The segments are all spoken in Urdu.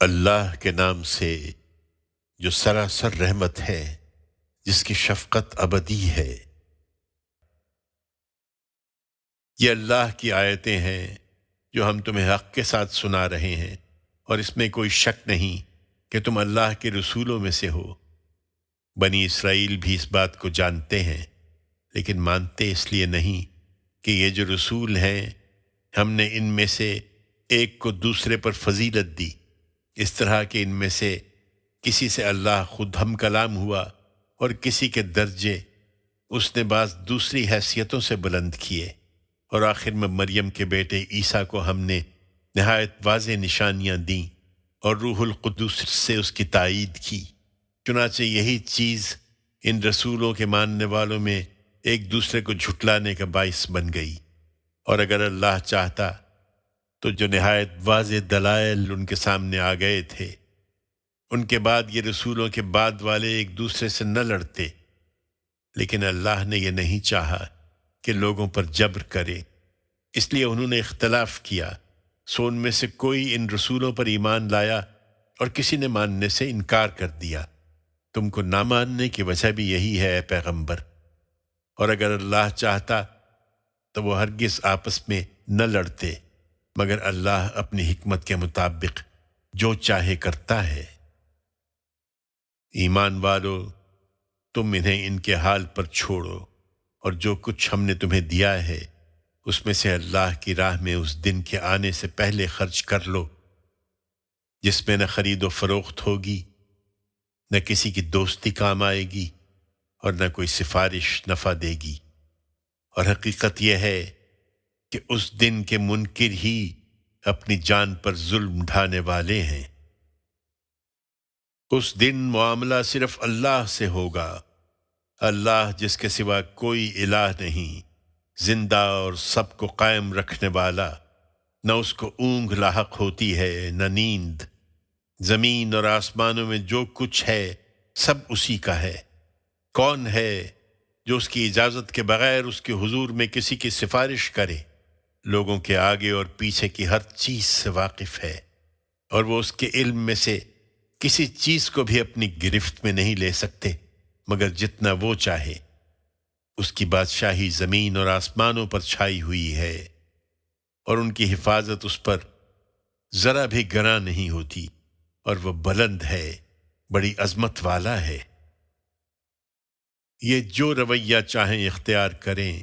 اللہ کے نام سے جو سراسر رحمت ہے، جس کی شفقت ابدی ہے۔ یہ اللہ کی آیتیں ہیں جو ہم تمہیں حق کے ساتھ سنا رہے ہیں، اور اس میں کوئی شک نہیں کہ تم اللہ کے رسولوں میں سے ہو۔ بنی اسرائیل بھی اس بات کو جانتے ہیں، لیکن مانتے اس لیے نہیں کہ یہ جو رسول ہیں ہم نے ان میں سے ایک کو دوسرے پر فضیلت دی، اس طرح کہ ان میں سے کسی سے اللہ خود ہم کلام ہوا اور کسی کے درجے اس نے بعض دوسری حیثیتوں سے بلند کیے، اور آخر میں مریم کے بیٹے عیسیٰ کو ہم نے نہایت واضح نشانیاں دیں اور روح القدس سے اس کی تائید کی۔ چنانچہ یہی چیز ان رسولوں کے ماننے والوں میں ایک دوسرے کو جھٹلانے کا باعث بن گئی، اور اگر اللہ چاہتا تو جو نہایت واضح دلائل ان کے سامنے آ گئے تھے، ان کے بعد یہ رسولوں کے بعد والے ایک دوسرے سے نہ لڑتے، لیکن اللہ نے یہ نہیں چاہا کہ لوگوں پر جبر کرے، اس لیے انہوں نے اختلاف کیا، سو ان میں سے کوئی ان رسولوں پر ایمان لایا اور کسی نے ماننے سے انکار کر دیا۔ تم کو نہ ماننے کی وجہ بھی یہی ہے اے پیغمبر، اور اگر اللہ چاہتا تو وہ ہرگز آپس میں نہ لڑتے، مگر اللہ اپنی حکمت کے مطابق جو چاہے کرتا ہے۔ ایمان والو، تم انہیں ان کے حال پر چھوڑو، اور جو کچھ ہم نے تمہیں دیا ہے اس میں سے اللہ کی راہ میں اس دن کے آنے سے پہلے خرچ کر لو جس میں نہ خرید و فروخت ہوگی، نہ کسی کی دوستی کام آئے گی، اور نہ کوئی سفارش نفع دے گی، اور حقیقت یہ ہے کہ اس دن کے منکر ہی اپنی جان پر ظلم ڈھانے والے ہیں۔ اس دن معاملہ صرف اللہ سے ہوگا، اللہ جس کے سوا کوئی الہ نہیں، زندہ اور سب کو قائم رکھنے والا، نہ اس کو اونگ لاحق ہوتی ہے نہ نیند۔ زمین اور آسمانوں میں جو کچھ ہے سب اسی کا ہے۔ کون ہے جو اس کی اجازت کے بغیر اس کے حضور میں کسی کی سفارش کرے؟ لوگوں کے آگے اور پیچھے کی ہر چیز سے واقف ہے، اور وہ اس کے علم میں سے کسی چیز کو بھی اپنی گرفت میں نہیں لے سکتے مگر جتنا وہ چاہے۔ اس کی بادشاہی زمین اور آسمانوں پر چھائی ہوئی ہے، اور ان کی حفاظت اس پر ذرا بھی گراں نہیں ہوتی، اور وہ بلند ہے، بڑی عظمت والا ہے۔ یہ جو رویہ چاہیں اختیار کریں،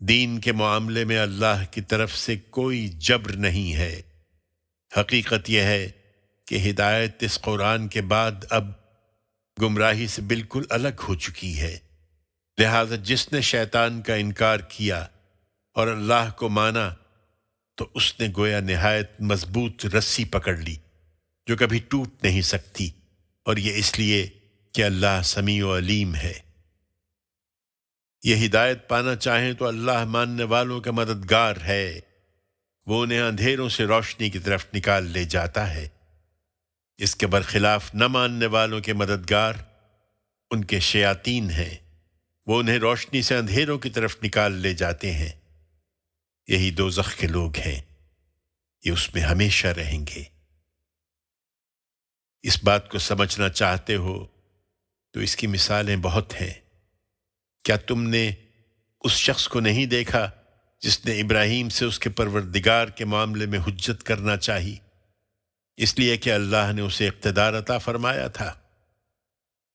دین کے معاملے میں اللہ کی طرف سے کوئی جبر نہیں ہے۔ حقیقت یہ ہے کہ ہدایت اس قرآن کے بعد اب گمراہی سے بالکل الگ ہو چکی ہے، لہذا جس نے شیطان کا انکار کیا اور اللہ کو مانا تو اس نے گویا نہایت مضبوط رسی پکڑ لی جو کبھی ٹوٹ نہیں سکتی، اور یہ اس لیے کہ اللہ سمیع و علیم ہے۔ یہ ہدایت پانا چاہیں تو اللہ ماننے والوں کا مددگار ہے، وہ انہیں اندھیروں سے روشنی کی طرف نکال لے جاتا ہے۔ اس کے برخلاف نہ ماننے والوں کے مددگار ان کے شیاطین ہیں، وہ انہیں روشنی سے اندھیروں کی طرف نکال لے جاتے ہیں۔ یہی دوزخ کے لوگ ہیں، یہ اس میں ہمیشہ رہیں گے۔ اس بات کو سمجھنا چاہتے ہو تو اس کی مثالیں بہت ہیں۔ کیا تم نے اس شخص کو نہیں دیکھا جس نے ابراہیم سے اس کے پروردگار کے معاملے میں حجت کرنا چاہی، اس لیے کہ اللہ نے اسے اقتدار عطا فرمایا تھا؟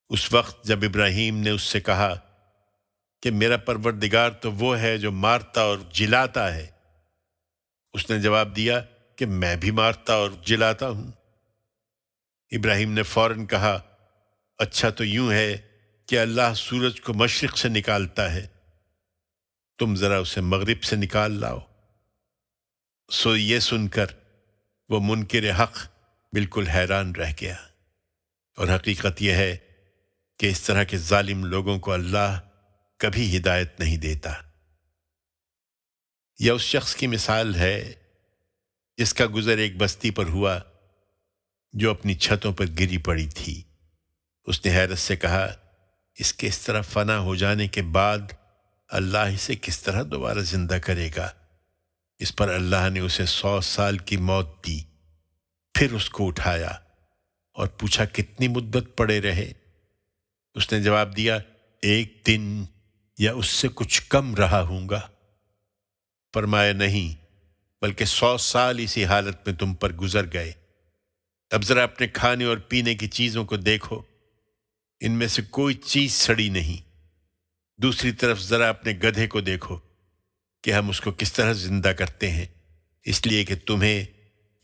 اس وقت جب ابراہیم نے اس سے کہا کہ میرا پروردگار تو وہ ہے جو مارتا اور جلاتا ہے، اس نے جواب دیا کہ میں بھی مارتا اور جلاتا ہوں۔ ابراہیم نے فوراً کہا، اچھا تو یوں ہے کہ اللہ سورج کو مشرق سے نکالتا ہے، تم ذرا اسے مغرب سے نکال لاؤ۔ سو یہ سن کر وہ منکر حق بالکل حیران رہ گیا، اور حقیقت یہ ہے کہ اس طرح کے ظالم لوگوں کو اللہ کبھی ہدایت نہیں دیتا۔ یا اس شخص کی مثال ہے جس کا گزر ایک بستی پر ہوا جو اپنی چھتوں پر گری پڑی تھی۔ اس نے حیرت سے کہا، اس کے اس طرح فنا ہو جانے کے بعد اللہ اسے کس طرح دوبارہ زندہ کرے گا؟ اس پر اللہ نے اسے 100 سال کی موت دی، پھر اس کو اٹھایا اور پوچھا کتنی مدت پڑے رہے؟ اس نے جواب دیا 1 دن یا اس سے کچھ کم رہا ہوں گا۔ فرمایا نہیں، بلکہ 100 سال اسی حالت میں تم پر گزر گئے۔ اب ذرا اپنے کھانے اور پینے کی چیزوں کو دیکھو، ان میں سے کوئی چیز سڑی نہیں۔ دوسری طرف ذرا اپنے گدھے کو دیکھو کہ ہم اس کو کس طرح زندہ کرتے ہیں، اس لیے کہ تمہیں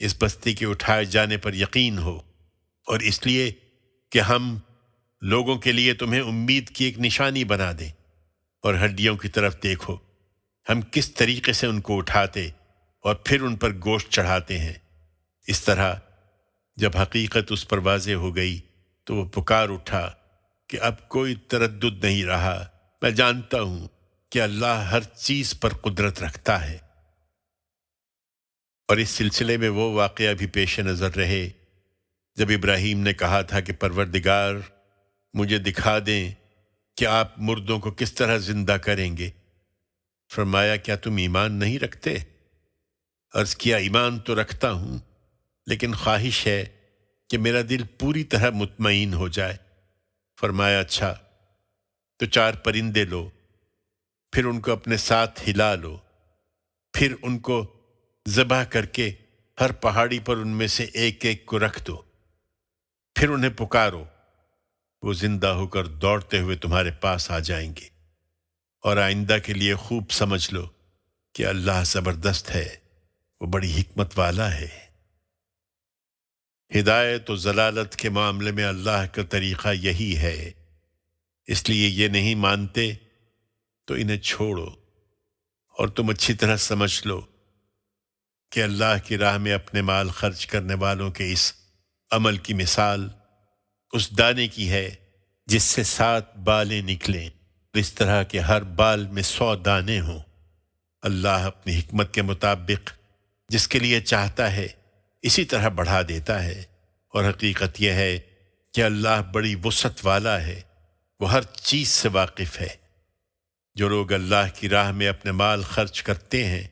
اس بستی کے اٹھائے جانے پر یقین ہو، اور اس لیے کہ ہم لوگوں کے لیے تمہیں امید کی ایک نشانی بنا دیں۔ اور ہڈیوں کی طرف دیکھو، ہم کس طریقے سے ان کو اٹھاتے اور پھر ان پر گوشت چڑھاتے ہیں۔ اس طرح جب حقیقت اس پر واضح ہو گئی تو وہ پکار اٹھا کہ اب کوئی تردد نہیں رہا، میں جانتا ہوں کہ اللہ ہر چیز پر قدرت رکھتا ہے۔ اور اس سلسلے میں وہ واقعہ بھی پیش نظر رہے جب ابراہیم نے کہا تھا کہ پروردگار مجھے دکھا دیں کہ آپ مردوں کو کس طرح زندہ کریں گے۔ فرمایا کیا تم ایمان نہیں رکھتے؟ عرض کیا ایمان تو رکھتا ہوں، لیکن خواہش ہے کہ میرا دل پوری طرح مطمئن ہو جائے۔ فرمایا اچھا، تو 4 پرندے لو، پھر ان کو اپنے ساتھ ہلا لو، پھر ان کو ذبح کر کے ہر پہاڑی پر ان میں سے ایک ایک کو رکھ دو، پھر انہیں پکارو، وہ زندہ ہو کر دوڑتے ہوئے تمہارے پاس آ جائیں گے۔ اور آئندہ کے لیے خوب سمجھ لو کہ اللہ زبردست ہے، وہ بڑی حکمت والا ہے۔ ہدایت و ضلالت کے معاملے میں اللہ کا طریقہ یہی ہے، اس لیے یہ نہیں مانتے تو انہیں چھوڑو، اور تم اچھی طرح سمجھ لو کہ اللہ کی راہ میں اپنے مال خرچ کرنے والوں کے اس عمل کی مثال اس دانے کی ہے جس سے 7 بالیں نکلیں، اس طرح کہ ہر بال میں 100 دانے ہوں۔ اللہ اپنی حکمت کے مطابق جس کے لیے چاہتا ہے اسی طرح بڑھا دیتا ہے، اور حقیقت یہ ہے کہ اللہ بڑی وسعت والا ہے، وہ ہر چیز سے واقف ہے۔ جو لوگ اللہ کی راہ میں اپنے مال خرچ کرتے ہیں،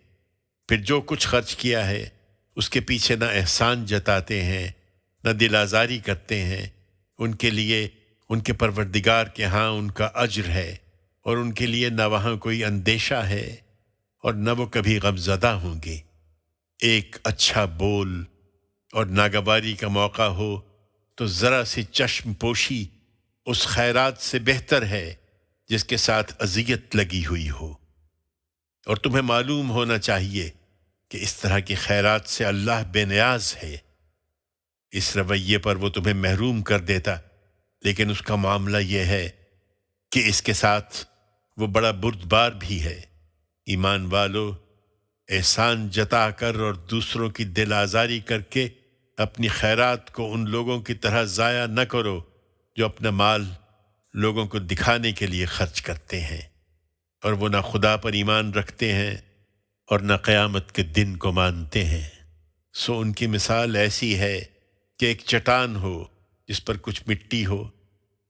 پھر جو کچھ خرچ کیا ہے اس کے پیچھے نہ احسان جتاتے ہیں نہ دل آزاری کرتے ہیں، ان کے لیے ان کے پروردگار کے ہاں ان کا اجر ہے، اور ان کے لیے نہ وہاں کوئی اندیشہ ہے اور نہ وہ کبھی غمزدہ ہوں گے۔ ایک اچھا بول اور ناگواری کا موقع ہو تو ذرا سی چشم پوشی اس خیرات سے بہتر ہے جس کے ساتھ اذیت لگی ہوئی ہو۔ اور تمہیں معلوم ہونا چاہیے کہ اس طرح کی خیرات سے اللہ بے نیاز ہے۔ اس رویے پر وہ تمہیں محروم کر دیتا، لیکن اس کا معاملہ یہ ہے کہ اس کے ساتھ وہ بڑا بردبار بھی ہے۔ ایمان والو، احسان جتا کر اور دوسروں کی دل آزاری کر کے اپنی خیرات کو ان لوگوں کی طرح ضائع نہ کرو جو اپنا مال لوگوں کو دکھانے کے لیے خرچ کرتے ہیں، اور وہ نہ خدا پر ایمان رکھتے ہیں اور نہ قیامت کے دن کو مانتے ہیں۔ سو ان کی مثال ایسی ہے کہ ایک چٹان ہو جس پر کچھ مٹی ہو،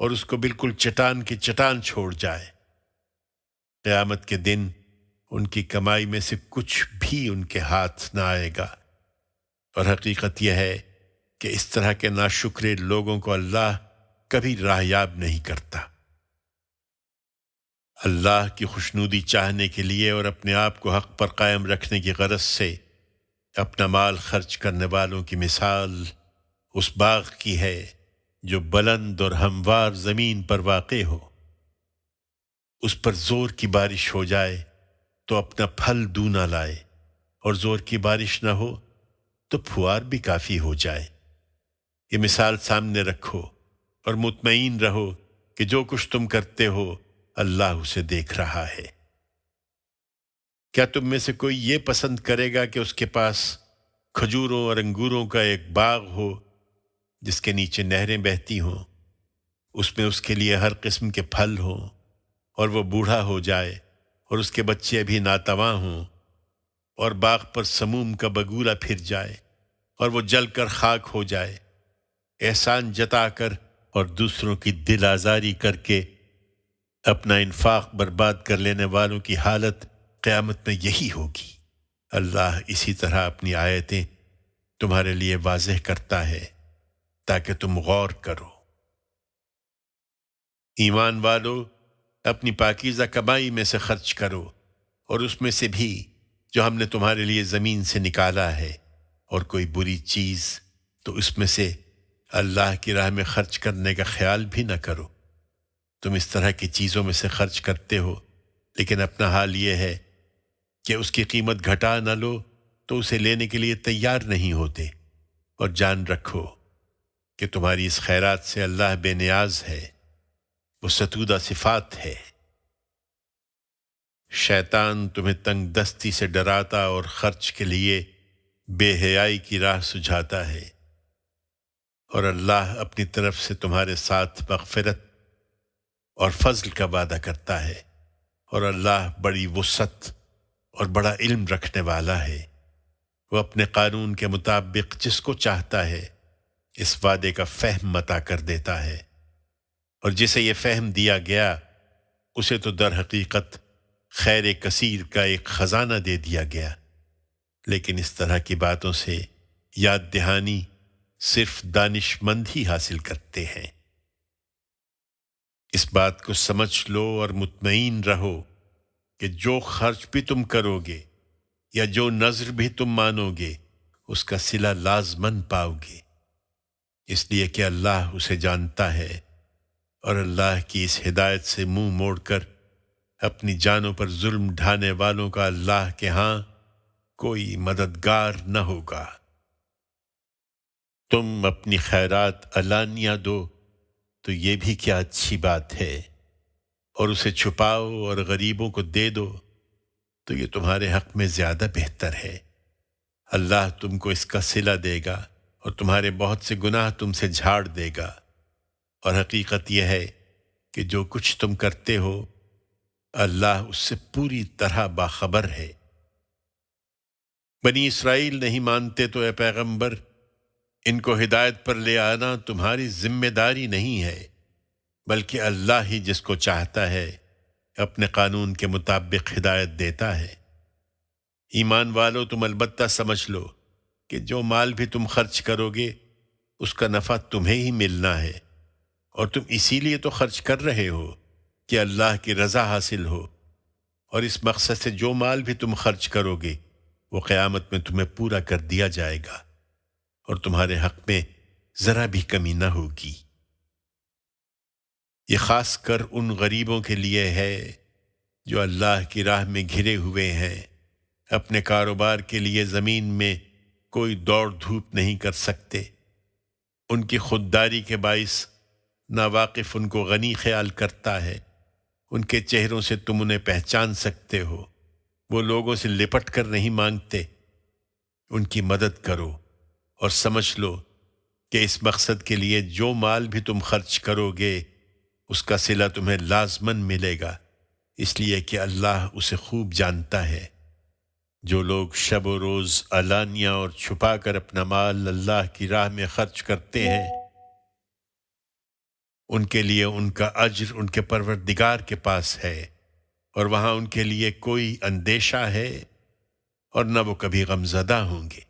اور اس کو بالکل چٹان کی چٹان چھوڑ جائے۔ قیامت کے دن ان کی کمائی میں سے کچھ بھی ان کے ہاتھ نہ آئے گا۔ اور حقیقت یہ ہے کہ اس طرح کے ناشکرے لوگوں کو اللہ کبھی راہیاب نہیں کرتا۔ اللہ کی خوشنودی چاہنے کے لیے اور اپنے آپ کو حق پر قائم رکھنے کی غرض سے اپنا مال خرچ کرنے والوں کی مثال اس باغ کی ہے جو بلند اور ہموار زمین پر واقع ہو۔ اس پر زور کی بارش ہو جائے تو اپنا پھل دونا لائے، اور زور کی بارش نہ ہو تو پھوار بھی کافی ہو جائے۔ یہ مثال سامنے رکھو اور مطمئن رہو کہ جو کچھ تم کرتے ہو اللہ اسے دیکھ رہا ہے۔ کیا تم میں سے کوئی یہ پسند کرے گا کہ اس کے پاس کھجوروں اور انگوروں کا ایک باغ ہو جس کے نیچے نہریں بہتی ہوں، اس میں اس کے لیے ہر قسم کے پھل ہوں، اور وہ بوڑھا ہو جائے اور اس کے بچے ابھی ناتواں ہوں، اور باغ پر سموم کا بگولا پھر جائے اور وہ جل کر خاک ہو جائے؟ احسان جتا کر اور دوسروں کی دل آزاری کر کے اپنا انفاق برباد کر لینے والوں کی حالت قیامت میں یہی ہوگی۔ اللہ اسی طرح اپنی آیتیں تمہارے لیے واضح کرتا ہے تاکہ تم غور کرو۔ ایمان والو، اپنی پاکیزہ کمائی میں سے خرچ کرو، اور اس میں سے بھی جو ہم نے تمہارے لیے زمین سے نکالا ہے، اور کوئی بری چیز تو اس میں سے اللہ کی راہ میں خرچ کرنے کا خیال بھی نہ کرو۔ تم اس طرح کی چیزوں میں سے خرچ کرتے ہو، لیکن اپنا حال یہ ہے کہ اس کی قیمت گھٹا نہ لو تو اسے لینے کے لیے تیار نہیں ہوتے، اور جان رکھو کہ تمہاری اس خیرات سے اللہ بے نیاز ہے، وہ ستودہ صفات ہے۔ شیطان تمہیں تنگ دستی سے ڈراتا اور خرچ کے لیے بے حیائی کی راہ سجھاتا ہے، اور اللہ اپنی طرف سے تمہارے ساتھ مغفرت اور فضل کا وعدہ کرتا ہے، اور اللہ بڑی وسعت اور بڑا علم رکھنے والا ہے۔ وہ اپنے قانون کے مطابق جس کو چاہتا ہے اس وعدے کا فہم عطا کر دیتا ہے، اور جسے یہ فہم دیا گیا اسے تو در حقیقت خیر کثیر کا ایک خزانہ دے دیا گیا، لیکن اس طرح کی باتوں سے یاد دہانی صرف دانش مند ہی حاصل کرتے ہیں۔ اس بات کو سمجھ لو اور مطمئن رہو کہ جو خرچ بھی تم کرو گے یا جو نذر بھی تم مانو گے اس کا صلہ لازماً پاؤ گے، اس لیے کہ اللہ اسے جانتا ہے، اور اللہ کی اس ہدایت سے منہ موڑ کر اپنی جانوں پر ظلم ڈھانے والوں کا اللہ کے ہاں کوئی مددگار نہ ہوگا۔ تم اپنی خیرات علانیہ دو تو یہ بھی کیا اچھی بات ہے، اور اسے چھپاؤ اور غریبوں کو دے دو تو یہ تمہارے حق میں زیادہ بہتر ہے۔ اللہ تم کو اس کا صلہ دے گا اور تمہارے بہت سے گناہ تم سے جھاڑ دے گا، اور حقیقت یہ ہے کہ جو کچھ تم کرتے ہو اللہ اس سے پوری طرح باخبر ہے۔ بنی اسرائیل نہیں مانتے تو اے پیغمبر ان کو ہدایت پر لے آنا تمہاری ذمہ داری نہیں ہے، بلکہ اللہ ہی جس کو چاہتا ہے اپنے قانون کے مطابق ہدایت دیتا ہے۔ ایمان والو، تم البتہ سمجھ لو کہ جو مال بھی تم خرچ کرو گے اس کا نفع تمہیں ہی ملنا ہے، اور تم اسی لیے تو خرچ کر رہے ہو کہ اللہ کی رضا حاصل ہو، اور اس مقصد سے جو مال بھی تم خرچ کرو گے وہ قیامت میں تمہیں پورا کر دیا جائے گا، اور تمہارے حق میں ذرا بھی کمی نہ ہوگی۔ یہ خاص کر ان غریبوں کے لیے ہے جو اللہ کی راہ میں گھرے ہوئے ہیں، اپنے کاروبار کے لیے زمین میں کوئی دوڑ دھوپ نہیں کر سکتے۔ ان کی خودداری کے باعث ناواقف ان کو غنی خیال کرتا ہے۔ ان کے چہروں سے تم انہیں پہچان سکتے ہو، وہ لوگوں سے لپٹ کر نہیں مانگتے۔ ان کی مدد کرو اور سمجھ لو کہ اس مقصد کے لیے جو مال بھی تم خرچ کرو گے اس کا صلہ تمہیں لازماً ملے گا، اس لیے کہ اللہ اسے خوب جانتا ہے۔ جو لوگ شب و روز علانیہ اور چھپا کر اپنا مال اللہ کی راہ میں خرچ کرتے ہیں ان کے لیے ان کا اجر ان کے پروردگار کے پاس ہے، اور وہاں ان کے لیے کوئی اندیشہ ہے اور نہ وہ کبھی غمزدہ ہوں گے۔